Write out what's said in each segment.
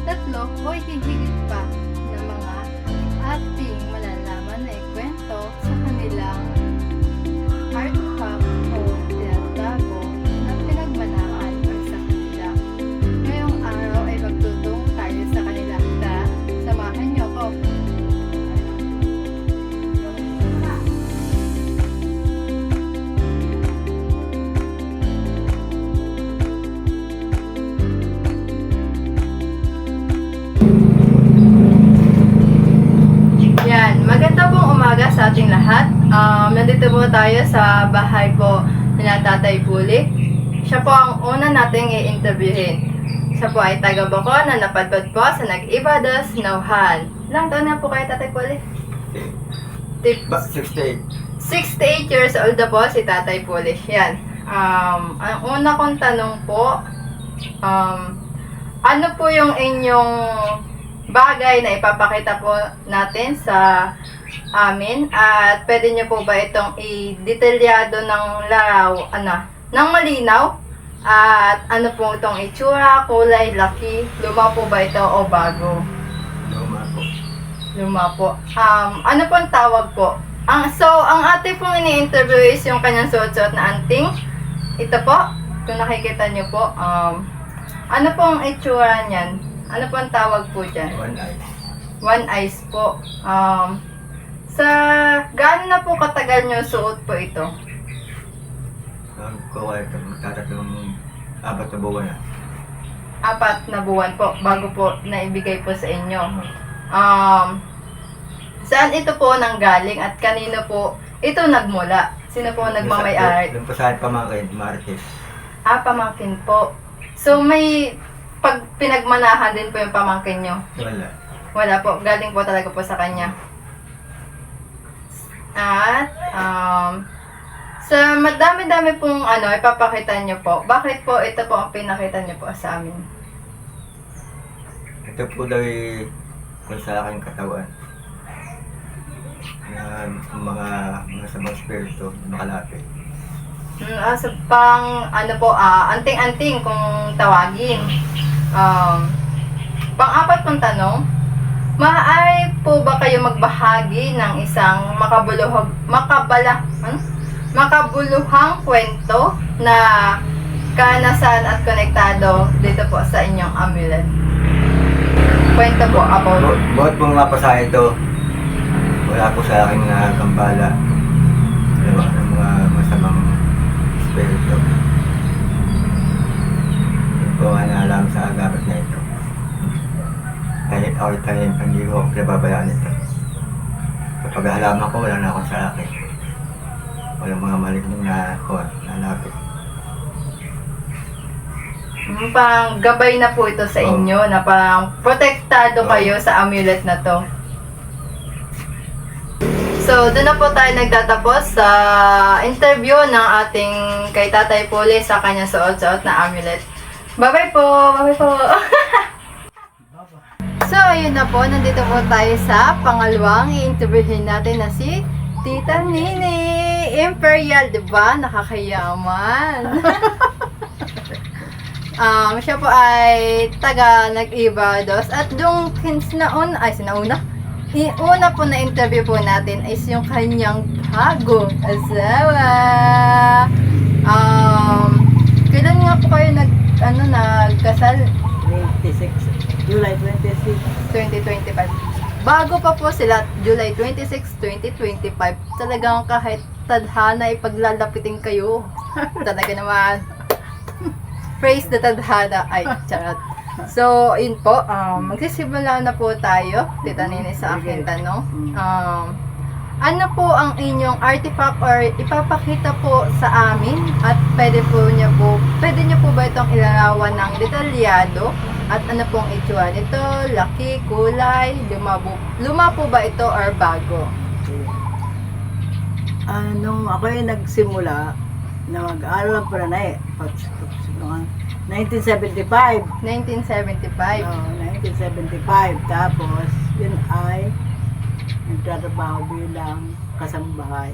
tatlo o higit pa na mga ating malalaman na ikwento sa kanilang artifact o tinatago na pinagmanahan o sa kanila. Ngayong araw ay magtutong tayo sa kanila. Tara, samahan niyo ako. Yan, maganda pong umaga sa ating lahat. Nandito po tayo sa bahay po nila Tatay Puli. Siya po ang una nating i-interviewin. Siya po ay taga Bacor na napadpad po sa Nag-Ibadas, Nauhan. Ilang taon na po kayo, Tatay Puli? 68. 68 years old na po si Tatay Puli. Yan. Ang una kong tanong po, ano po yung inyong bagay na ipapakita po natin sa amin at pwede nyo po ba itong i-detalyado ng ng malinaw at ano po itong itsura, kulay, laki, luma po ba ito o bago? Luma po. Luma po. Ano po ang tawag po? Ang ate pong ini-interview is yung kanyang suot-suot na anting. Ito po, kung nakikita nyo po, ano po ang itsura niyan? Ano po ang tawag po dyan? One eye. One eyes po. Gaano na po katagal nyo suot po ito? Ang ko ay magtatatlong 4 na buwan na. 4 na buwan po, bago po naibigay po sa inyo. Saan ito po nanggaling at kanino po ito nagmula? Sino po nagmamay-ari? Doon po sa pamangkin, Martes. Pamangkin po. So may pag pinagmanahan din po yung pamangkin nyo? Wala. Wala po, galing po talaga po sa kanya. At, sa madami-dami pong ipapakita nyo po, bakit po ito po ang pinakita nyo po sa amin? Ito po daw kung sa aking katawan. Na mga masamang spirito makalapit. Sa anting-anting kung tawagin. Pang-apat pong tanong, maaari po ba kayo magbahagi ng isang makabuluhang kwento na kanasan at konektado dito po sa inyong amulet? Kwento po about... Bukod pong mapasa ito, wala po sa akin na gambala. Ng mga masamang spirito. Yun po ang alam sa agapit na ito. Kahit ako tayo, hindi ko pinababayaan ito. Kapag halaman ko, wala na akong sa akin. Walang mga maligning na nalapit. Pang gabay na po ito sa inyo, na pang protektado kayo sa amulet na to. So, doon na po tayo nagtatapos sa interview ng ating kay Tatay Puli sa kanyang suot-suot na amulet. Bye-bye po! Bye-bye po! So, ayun na po. Nandito po tayo sa pangalawang i-interviewin natin na si Tita Nini Imperial, diba? Nakakayaman. Siya po ay taga Nag-Ibadas at yung sinauna po na interview po natin is yung kanyang bagong asawa. Kailan nga po kayo nagkasal? July 26. 2025. Bago pa po sila, July 26, 2025. Talagang kahit tadhana ipaglalapitin kayo. Talaga naman. Praise the tadhana. Ay, charot. So, yun po. Magsisimula na po tayo. Tita Nini sa aking tanong. Ano po ang inyong artifact or ipapakita po sa amin at pwede niyo po ba itong ilarawan ng detalyado at ano pong itsura nito, laki, kulay, luma po ba ito or bago? Nung ako nagsimula na mag-aaral lang pala na 1975. 1975. 1975. Tapos, yun ay nagtatrabaho bilang kasambahay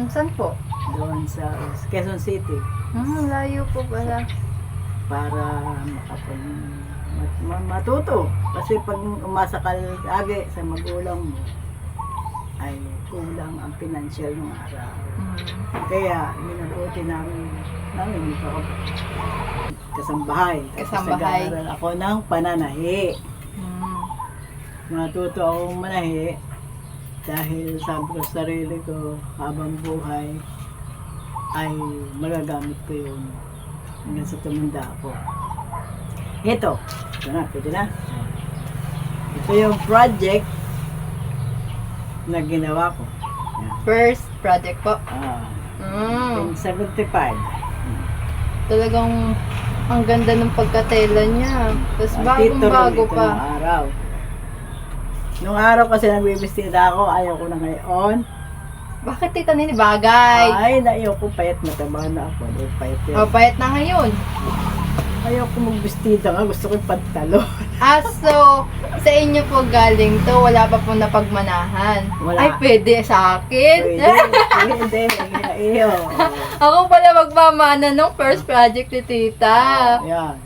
Saan po? doon sa Quezon City Layo po pala. para matuto. Kasi pag umasa ka lagi sa magulang mo, ay kulang ang financial ng araw. Kaya, minabuti namin ito kasambahay. Tapos Kasambahay. nag-aaral ako ng pananahi. Matuto akong manahi dahil sabi ko sa sarili ko, habang buhay ay magagamit ko yun hanggang sa tumanda ako. Ito na, pwede na. Ito yung project na ginawa ko. Yan. First project po. In 75. Talagang ang ganda ng pagkatela niya. Tapos Ang bagong titulo bago nito pa. nung araw. Nung araw kasi nagbibistida ako, ayaw ko na ngayon. Bakit tita Nini? Bagay. Ay, naiyaw ko, payat mataba na ako. Payat yun. Mapayat na ngayon. Ayaw ko magbistida nga, gusto ko yung pantalon. So, sa inyo po galing to, wala pa po napagmanahan. Wala. Ay, pwede sa akin. Pwede. Iyo. Ako pala magmamana nung first project ni tita. Yan.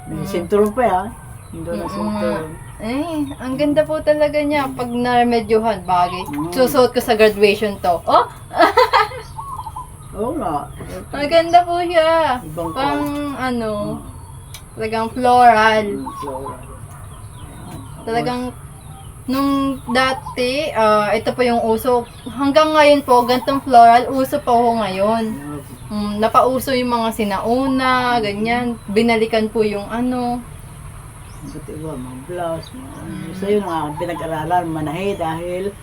May sinturon pa yan. Hindi na sinturon. Ay, ang ganda po talaga niya. Pag naremedyohan, bagay. Mm. Susuot ko sa graduation to. Oh, Oo nga. ang ganda po siya. Ibang Pang, talagang floral. Floral. Talagang, nung dati, ito po yung uso. Hanggang ngayon po, gantong floral, uso pa po ngayon. Napauso yung mga sinauna, ganyan. Binalikan po yung Buti ba, mga blouse, mga So yun ang aking pinag-aralan, manahe dahil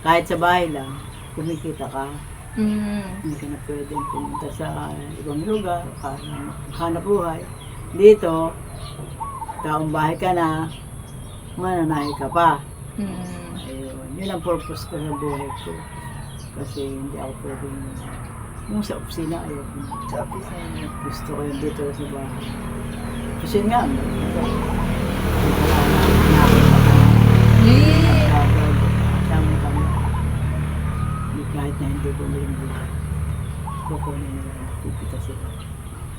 kahit sa bahay lang, kumikita ka. Hindi ka na pwedeng pumunta sa ibang lugar para hanap buhay. Dito, taong bahay ka na, mananahe ka pa. Ayun, yun ang purpose ko sa buhay ko. Kasi hindi ako pwedeng, yung sa opisina, ayun. Sa opisina, gusto ko yung dito sa bahay. Kasi nga, kahit na hindi ko na yung buhay, kukunin nila yung pipita sila.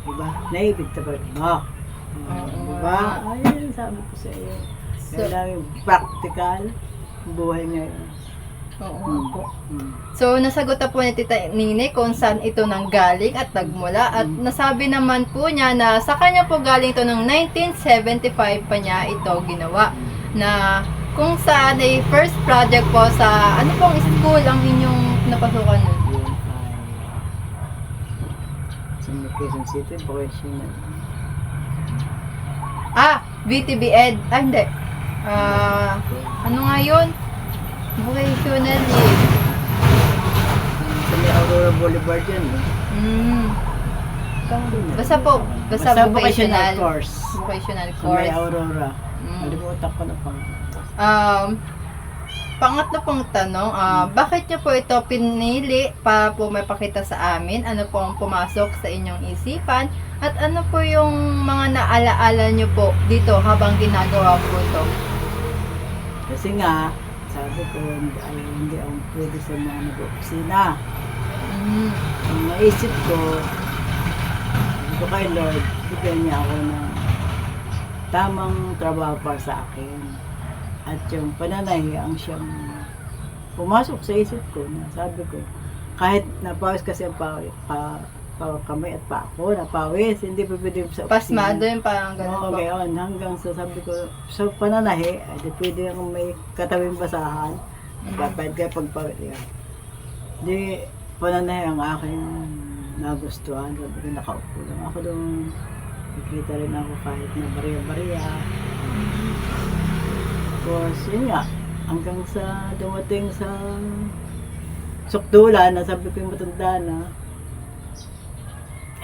Diba? Naibig ka pa rin. Diba? Ayun, sabi ko sa iyo. Kailangan yung practical buhay ngayon. Oo po. So, nasagot na po ni Tita Nini kung saan ito nanggaling at nagmula. At nasabi naman po niya na sa kanya po galing ito ng 1975 pa niya ito ginawa. Na kung saan ay first project po sa ano pong school ang inyong napasukan nun? Yun ay sa Quezon City, vocational. VTB Ed. Hindi. Ano nga yun? Vocational eh. Sa may Aurora Boulevard yan, no? Basta vocational course. Vocational Sa may course. Aurora. Nalimutan ko na pa. Pangatlo pong tanong, bakit niyo po ito pinili para po may pakita sa amin? Ano po ang pumasok sa inyong isipan? At ano po yung mga naalaala niyo po dito habang ginagawa po ito? Kasi nga, sabi ko, hindi ako pwede sa mga nag-opisina. Ang naisip ko, sabi ko kay Lord, bigyan niya ako ng tamang trabaho para sa akin. At yung pananahi ang siyang pumasok sa isip ko na sabi ko, kahit napawis kasi ang kamay at pa ako, napawis, hindi pa pwede sa opisina. Pasmado yung parang ganun Oo, po. ngayon, hanggang sa sabi ko, sa pananahi, di pwede akong may katawing basahan, babad ka pagpawis yan. Di, pananahi ang aking nagustuhan, sabi ko, nakaupo lang ako doon, nakikita rin ako kahit na bariya-bariya. Tapos, yun nga, hanggang sa dumating sa sukdulan, na sabi ko yung matanda na,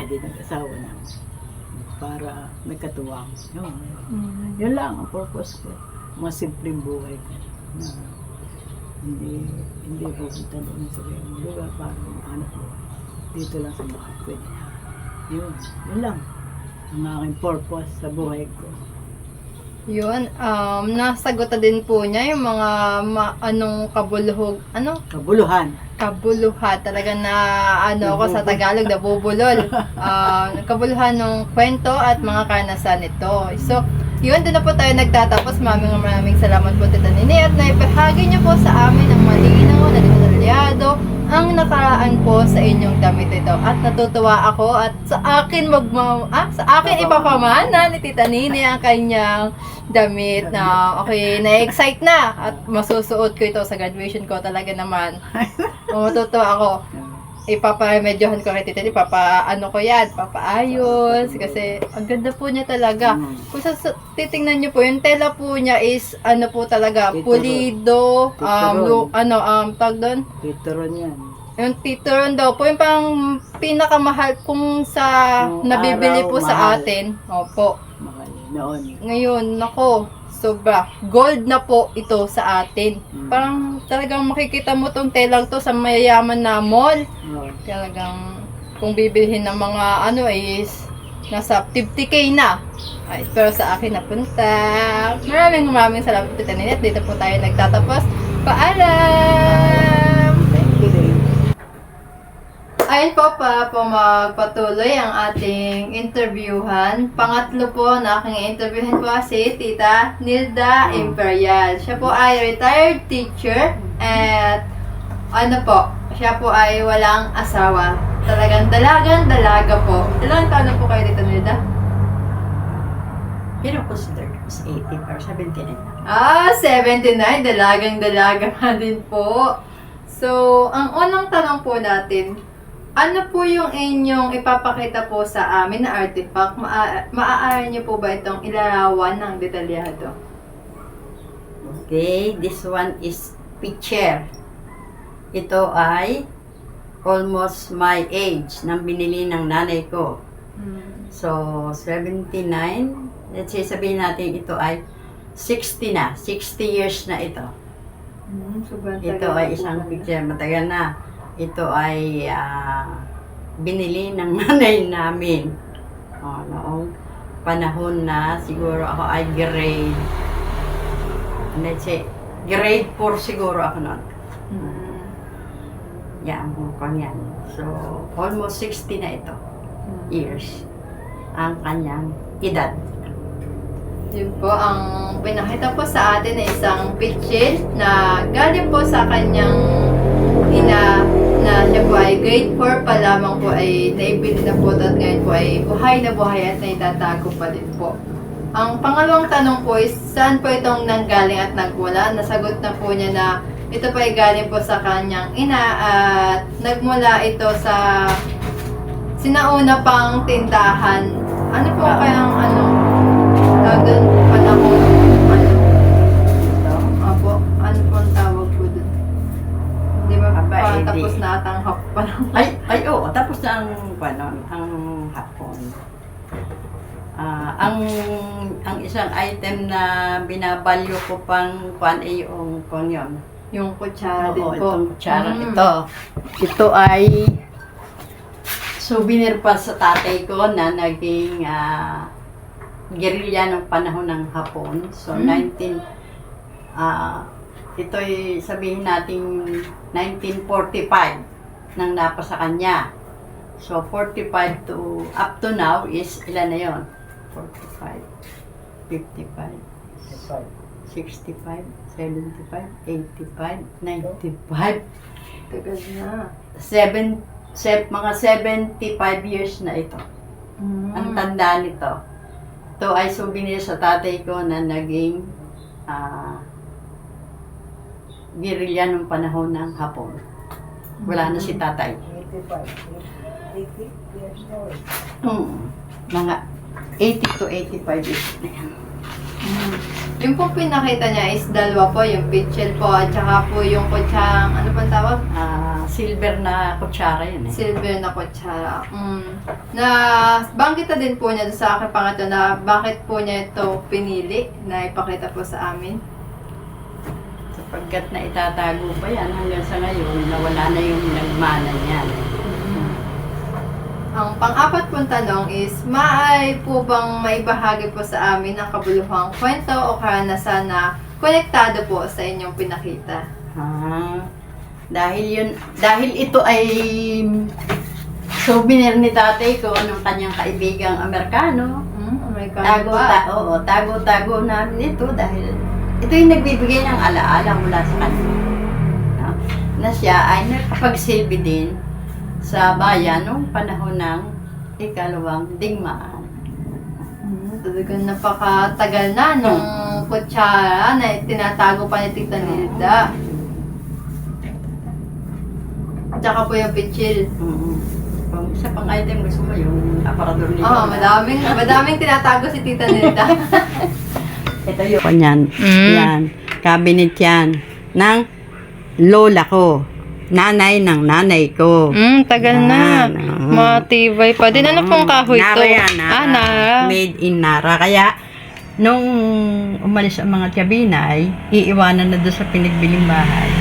di nag-asawa na para may katuwang. Yun lang ang purpose ko. Mga simpleng buhay ko. Na hindi pupunta doon sa ibang lugar para ano po. Dito lang sa bahay pwede na. Yun lang ang aking purpose sa buhay ko. Yun, nasagot na din po niya yung mga Kabuluhan. kabuluhan talaga na ako sa Tagalog nabubulol. Kabuluhan ng kwento at mga karanasan nito. So, Yun, doon na po tayo nagtatapos. Maraming salamat po, Tita Nini. At naipahagi niyo po sa amin ang malinaw na detalyado ang nakaraan po sa inyong damit ito. At natutuwa ako at sa akin sa akin ipapamana ni Tita Nini ang kanyang damit na okay, na-excite na at masusuot ko ito sa graduation ko talaga naman. Matutuwa ako. Ipapamedyohan ko kay Tita Nini, papaano ko yan, papaayos kasi ang ganda po niya talaga. Kung titingnan niyo po, yung tela po niya is ano po talaga, pulido, tag doon. Tituron yan. Yung tituron daw po, yung pang pinakamahal kung sa Nung nabibili araw, po sa mahal. atin. Opo. Mahal noon. Ngayon, nako, sobra. Gold na po ito sa atin. Parang talagang makikita mo tong telang to sa mayayaman na mall. Oh. Talagang kung bibilhin ng mga ano is nasa 50k na. Ay, pero sa akin napunta. Maraming salamat, Tita Nini. At dito po tayo nagtatapos. Paalam! Thank you, Dave. Ayun po magpatuloy ang ating interviewhan. Pangatlo po na aking interviewin po si Tita Nilda Imperial. Siya po ay retired teacher at siya po ay walang asawa. Talagang dalaga po. Ilang taon na po kayo, Tita Nilda? Pero consider is 18 or 79 na. 79. Dalaga nga din po. So, ang unang tanong po natin, ano po yung inyong ipapakita po sa amin na artifact? Maaari niyo po ba itong ilarawan ng detalyado? Okay, this one is picture. Ito ay almost my age nang binili ng nanay ko. So, 79. Let's say, sabihin natin ito ay 60 na. 60 years na ito. Sobrang Ito tagal ay po isang pala. picture. Matagal na. Ito ay binili ng nanay namin. Noong panahon na siguro ako ay let's say, grade 4 siguro ako noon. Yan, yan. So, almost 60 na ito. Years. Ang kanyang edad. Yun po, ang pinakita po sa atin ay isang pitchin na galing po sa kanyang ina na siya po ay grade 4 pa lamang po ay naibili na po at ngayon po ay buhay na buhay at naitatago pa din po. Ang pangalawang tanong po is saan po itong nanggaling at nagmula? Nasagot na po niya na ito po ay galing po sa kanyang ina at nagmula ito sa sinauna pang tindahan. Ano po kayang doon panahon? Apo, ano po ang tawag po doon? Di ba? Tapos na atanghap pa lang. Oo, tapos na ang hapon. Ang isang item na binabalyo ko pang ay yung yun. Yung kutsara din Oo, po. itong kutsara ito. Ito ay souvenir pa sa tatay ko na naging guerrilla ng panahon ng Hapon. So, ito'y sabihin natin 1945 nang napasa kanya. So, 45 to, up to now is ilan na yon? 45, 55, 65, 75, 85, 95. Tagal na. Mga 75 years na ito. Ang tanda nito. Ito ay souvenir sa tatay ko na naging guerrilla nung panahon ng Hapon. Wala na si tatay. 80 years old. Mga 80 to 85 years na yan. Yung po pinakita niya is dalawa po, yung pitchel po at saka po yung kutsang, ano pang tawag? Silver na kutsara yun eh. Silver na kutsara. Na banggit na din po niya sa akin pangatlo na bakit po niya ito pinili na ipakita po sa amin. Sapagkat na itatago pa yan hanggang sa ngayon na wala na yung nagmana niyan. Ang pang-apat pong tanong is, maaari po bang maibahagi po sa amin ang kabuluhang kwento o karanasan na konektado po sa inyong pinakita? Dahil ito ay souvenir ni tatay ko ng kanyang kaibigang Amerikano, Amerikano pa. Tago namin ito dahil ito yung nagbibigay ng alaala mula sa kanila. No? Na siya ay nakapagsilbi din sa bayan noong panahon ng ikalawang digmaan. Talagang napakatagal na nung kutsara na tinatago pa ni Tita Nilda. Tsaka po yung pitchil. Kung isa pang item gusto mo yung aparador nila. Oh, madaming tinatago si Tita Nilda. Ito yung kanyan. Yan. Cabinet yan. Ng lola ko. Nanay ng nanay ko. Tagal na. Matibay pa din. Ano pong kahoy to? Nara yan. Nara. Nara. Made in Nara. Kaya, nung umalis ang mga Tiabinay, iiwanan na doon sa pinagbiling bahay.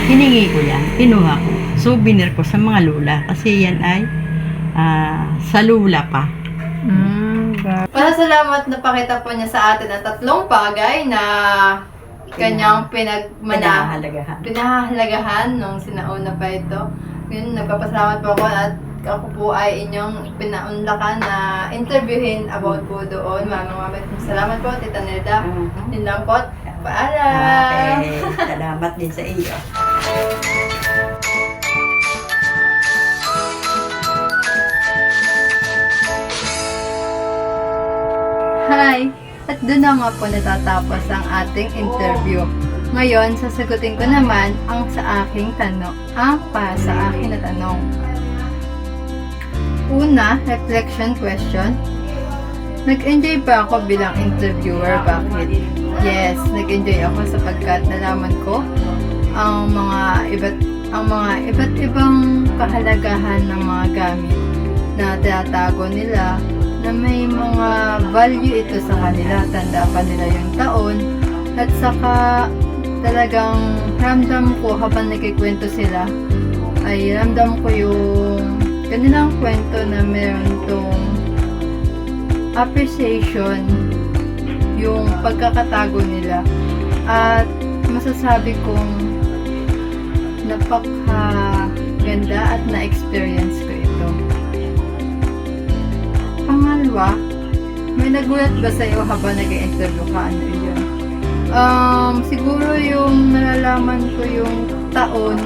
Hiningi ko yan. Kinuha ko. Souvenir ko sa mga lula. Kasi yan ay sa lula pa. Pasalamat na pakita po niya sa atin ang 3 bagay na kanyang pinahahalagahan nung sinauna pa ito. Ngayon, nagpapasalamat po ako at ako po ay inyong pinaunlakan na interviewin about po doon. Maraming salamat po, Tita Nilda. Yun lang po. Paalam! Okay. Salamat din sa iyo. Hi! At doon na nga po natatapos ang ating interview. Ngayon, sasagutin ko naman ang sa aking tanong. Sa akin na tanong. Una, reflection question. Nag-enjoy ba ako bilang interviewer? Bakit? Yes, nag-enjoy ako sapagkat nalaman ko ang mga iba't ibang kahalagahan ng mga gamit na tinatago nila na may mga value ito sa kanila. Tanda pa nila yung taon at saka talagang ramdam ko habang nagkikwento sila ay ramdam ko yung kanilang kwento na meron tong appreciation yung pagkakatago nila at masasabi kong napakaganda at na-experience ko ito. Pangalawa, may nagulat ba sa'yo habang nag-interview ka? Ano yun? Siguro yung nalalaman ko yung taon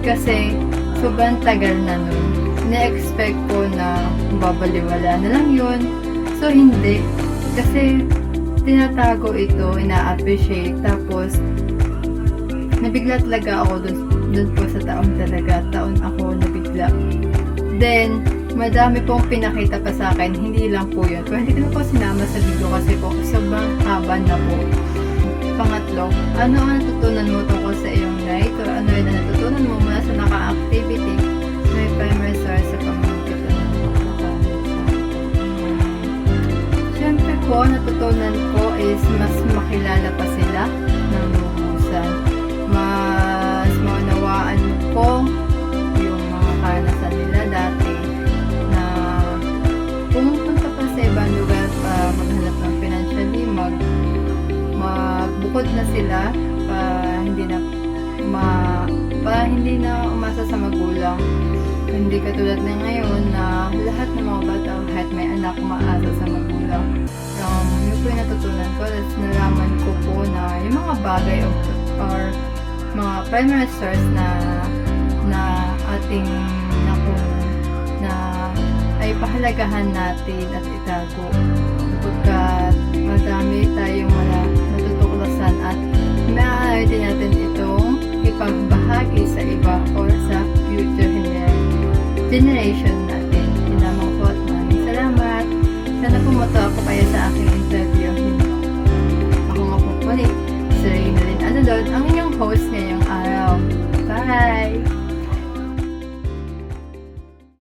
kasi sobrang tagal na nun. Na-expect ko na babaliwala na lang yun. So, hindi. Kasi tinatago ito, ina-appreciate. Tapos, nabigla talaga ako dun po sa taon talaga. Taon ako nabigla. Then, madami pong pinakita pa sa akin. Hindi lang po yun. Pero hindi ko na po sinama sa video kasi po sobrang haba na po. Pangatlo, ano ang natutunan mo tungkol sa iyong life? Or ano yun ang natutunan mo mula sa naka-activity? May primary source sa pamamagitan ng Siyempre po, natutunan ko is mas makilala pa sila ng lubusan. Mas maunawaan ko yung mga karanasan nila dati na pumupunta pa sa ibang lugar para maghanap ng financially, magbukod na sila para hindi na umasa sa magulang. Hindi katulad na ngayon na lahat ng mga bata kahit may anak umaasa sa magulang. Yun po yung natutunan ko at nalaman ko po na yung mga bagay or mga primary source na ating na ay pahalagahan natin at itago sapagkat madami tayong natutuklasan at maaari din natin